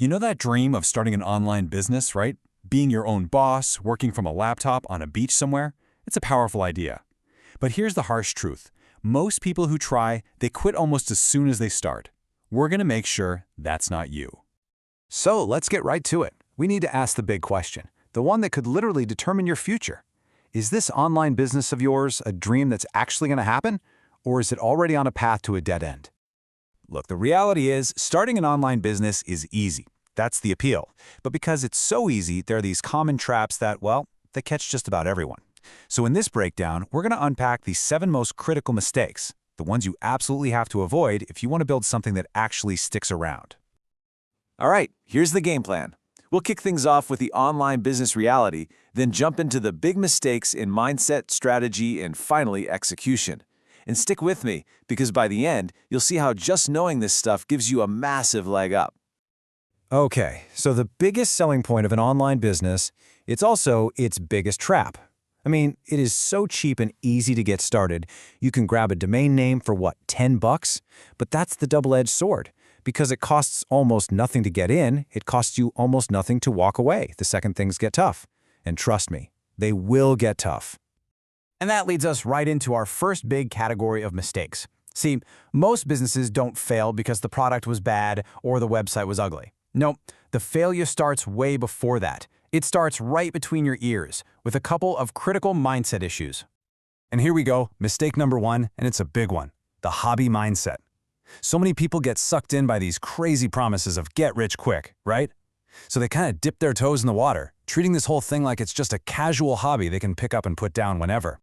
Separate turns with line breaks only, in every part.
You know that dream of starting an online business, right? Being your own boss, working from a laptop on a beach somewhere? It's a powerful idea. But here's the harsh truth. Most people who try, they quit almost as soon as they start. We're going to make sure that's not you.
So let's get right to it. We need to ask the big question, the one that could literally determine your future. Is this online business of yours a dream that's actually going to happen? Or is it already on a path to a dead end? Look, the reality is, starting an online business is easy. That's the appeal. But because it's so easy, there are these common traps that, well, they catch just about everyone. So in this breakdown, we're going to unpack the 7 most critical mistakes, the ones you absolutely have to avoid if you want to build something that actually sticks around. All right, here's the game plan. We'll kick things off with the online business reality, then jump into the big mistakes in mindset, strategy, and finally execution. And stick with me, because by the end, you'll see how just knowing this stuff gives you a massive leg up. Okay, so the biggest selling point of an online business, it's also its biggest trap. I mean, it is so cheap and easy to get started. You can grab a domain name for what, $10? But that's the double-edged sword. Because it costs almost nothing to get in, it costs you almost nothing to walk away the second things get tough. And trust me, they will get tough. And that leads us right into our first big category of mistakes. See, most businesses don't fail because the product was bad or the website was ugly. No, the failure starts way before that. It starts right between your ears with a couple of critical mindset issues. And here we go, mistake number 1, and it's a big one, the hobby mindset. So many people get sucked in by these crazy promises of get rich quick, right? So they kind of dip their toes in the water, treating this whole thing like it's just a casual hobby they can pick up and put down whenever.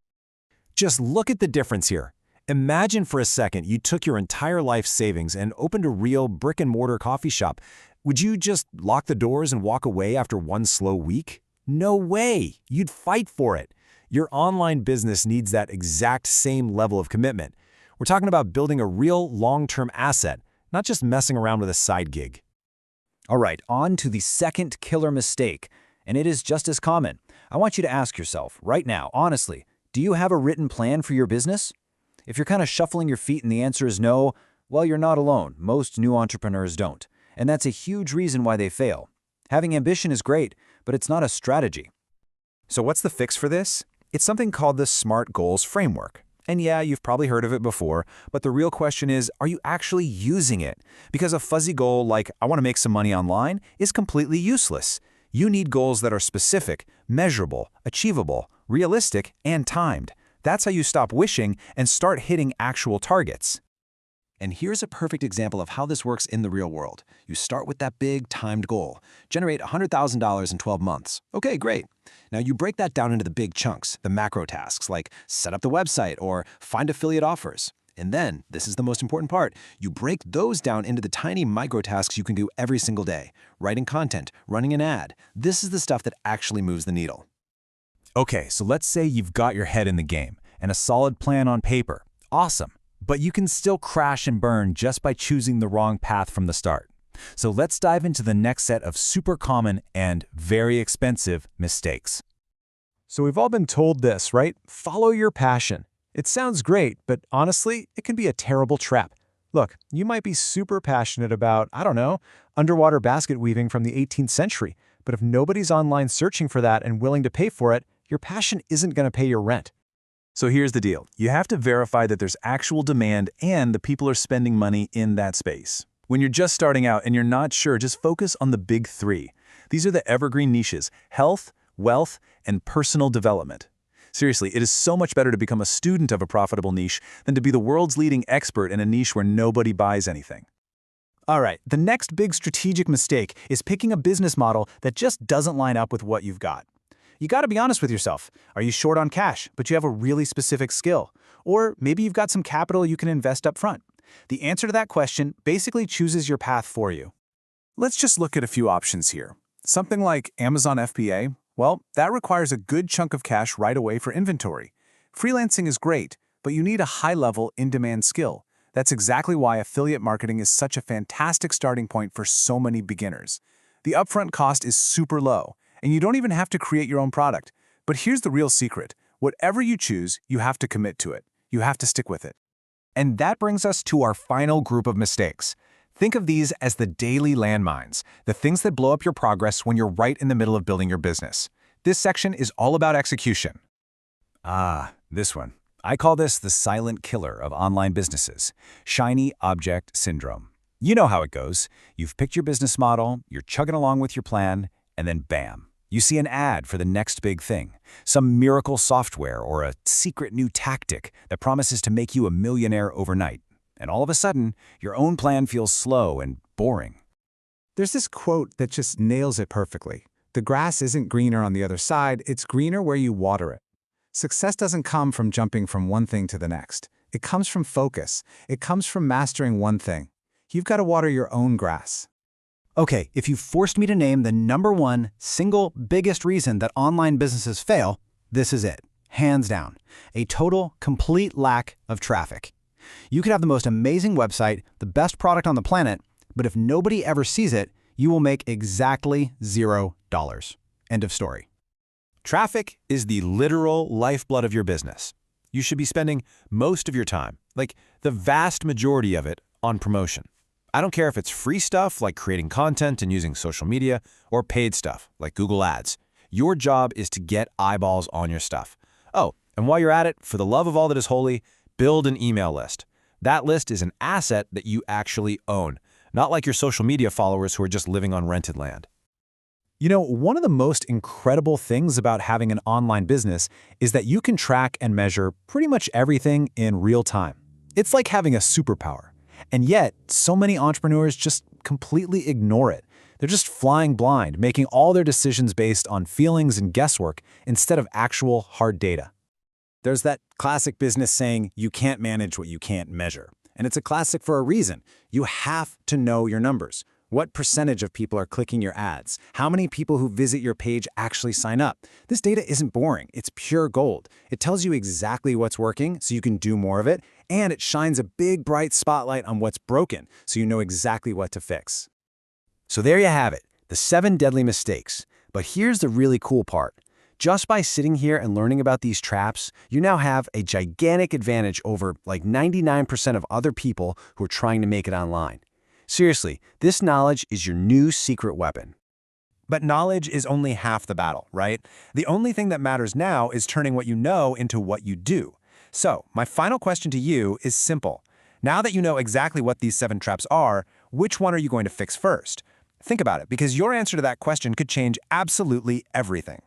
Just look at the difference here. Imagine for a second you took your entire life savings and opened a real brick-and-mortar coffee shop. Would you just lock the doors and walk away after one slow week? No way! You'd fight for it. Your online business needs that exact same level of commitment. We're talking about building a real long-term asset, not just messing around with a side gig. All right, on to the second killer mistake, and it is just as common. I want you to ask yourself, right now, honestly, do you have a written plan for your business? If you're kind of shuffling your feet and the answer is no, well, you're not alone. Most new entrepreneurs don't. And that's a huge reason why they fail. Having ambition is great, but it's not a strategy. So what's the fix for this? It's something called the SMART Goals Framework. And yeah, you've probably heard of it before, but the real question is, are you actually using it? Because a fuzzy goal like, I want to make some money online, is completely useless. You need goals that are specific, measurable, achievable, realistic, and timed. That's how you stop wishing and start hitting actual targets. And here's a perfect example of how this works in the real world. You start with that big timed goal. Generate $100,000 in 12 months. Okay, great. Now you break that down into the big chunks, the macro tasks, like set up the website or find affiliate offers. And then, this is the most important part, you break those down into the tiny micro tasks you can do every single day. Writing content, running an ad. This is the stuff that actually moves the needle. Okay, so let's say you've got your head in the game and a solid plan on paper. Awesome. But you can still crash and burn just by choosing the wrong path from the start. So let's dive into the next set of super common and very expensive mistakes. So we've all been told this, right? Follow your passion. It sounds great, but honestly, it can be a terrible trap. Look, you might be super passionate about, I don't know, underwater basket weaving from the 18th century, but if nobody's online searching for that and willing to pay for it, your passion isn't going to pay your rent. So here's the deal. You have to verify that there's actual demand and the people are spending money in that space. When you're just starting out and you're not sure, just focus on the big 3. These are the evergreen niches: health, wealth, and personal development. Seriously, it is so much better to become a student of a profitable niche than to be the world's leading expert in a niche where nobody buys anything. All right, the next big strategic mistake is picking a business model that just doesn't line up with what you've got. You got to be honest with yourself. Are you short on cash, but you have a really specific skill? Or maybe you've got some capital you can invest up front. The answer to that question basically chooses your path for you. Let's just look at a few options here. Something like Amazon FBA, well, that requires a good chunk of cash right away for inventory. Freelancing is great, but you need a high-level, in-demand skill. That's exactly why affiliate marketing is such a fantastic starting point for so many beginners. The upfront cost is super low, and you don't even have to create your own product. But here's the real secret. Whatever you choose, you have to commit to it. You have to stick with it. And that brings us to our final group of mistakes. Think of these as the daily landmines, the things that blow up your progress when you're right in the middle of building your business. This section is all about execution. This one. I call this the silent killer of online businesses, shiny object syndrome. You know how it goes. You've picked your business model, you're chugging along with your plan, and then bam, you see an ad for the next big thing, some miracle software or a secret new tactic that promises to make you a millionaire overnight. And all of a sudden, your own plan feels slow and boring.
There's this quote that just nails it perfectly. The grass isn't greener on the other side, it's greener where you water it. Success doesn't come from jumping from one thing to the next. It comes from focus. It comes from mastering one thing. You've got to water your own grass.
Okay, if you forced me to name the #1 single biggest reason that online businesses fail, this is it. Hands down. A total, complete lack of traffic. You could have the most amazing website, the best product on the planet, but if nobody ever sees it, you will make exactly $0. End of story. Traffic is the literal lifeblood of your business. You should be spending most of your time, like the vast majority of it, on promotion. I don't care if it's free stuff like creating content and using social media, or paid stuff like Google Ads. Your job is to get eyeballs on your stuff. Oh, and while you're at it, for the love of all that is holy, build an email list. That list is an asset that you actually own, not like your social media followers who are just living on rented land. You know, one of the most incredible things about having an online business is that you can track and measure pretty much everything in real time. It's like having a superpower. And yet, so many entrepreneurs just completely ignore it. They're just flying blind, making all their decisions based on feelings and guesswork instead of actual hard data. There's that classic business saying, you can't manage what you can't measure. And it's a classic for a reason. You have to know your numbers. What percentage of people are clicking your ads? How many people who visit your page actually sign up? This data isn't boring. It's pure gold. It tells you exactly what's working so you can do more of it, and it shines a big, bright spotlight on what's broken so you know exactly what to fix. So there you have it, the 7 deadly mistakes. But here's the really cool part. Just by sitting here and learning about these traps, you now have a gigantic advantage over like 99% of other people who are trying to make it online. Seriously, this knowledge is your new secret weapon. But knowledge is only half the battle, right? The only thing that matters now is turning what you know into what you do. So, my final question to you is simple. Now that you know exactly what these 7 traps are, which one are you going to fix first? Think about it, because your answer to that question could change absolutely everything.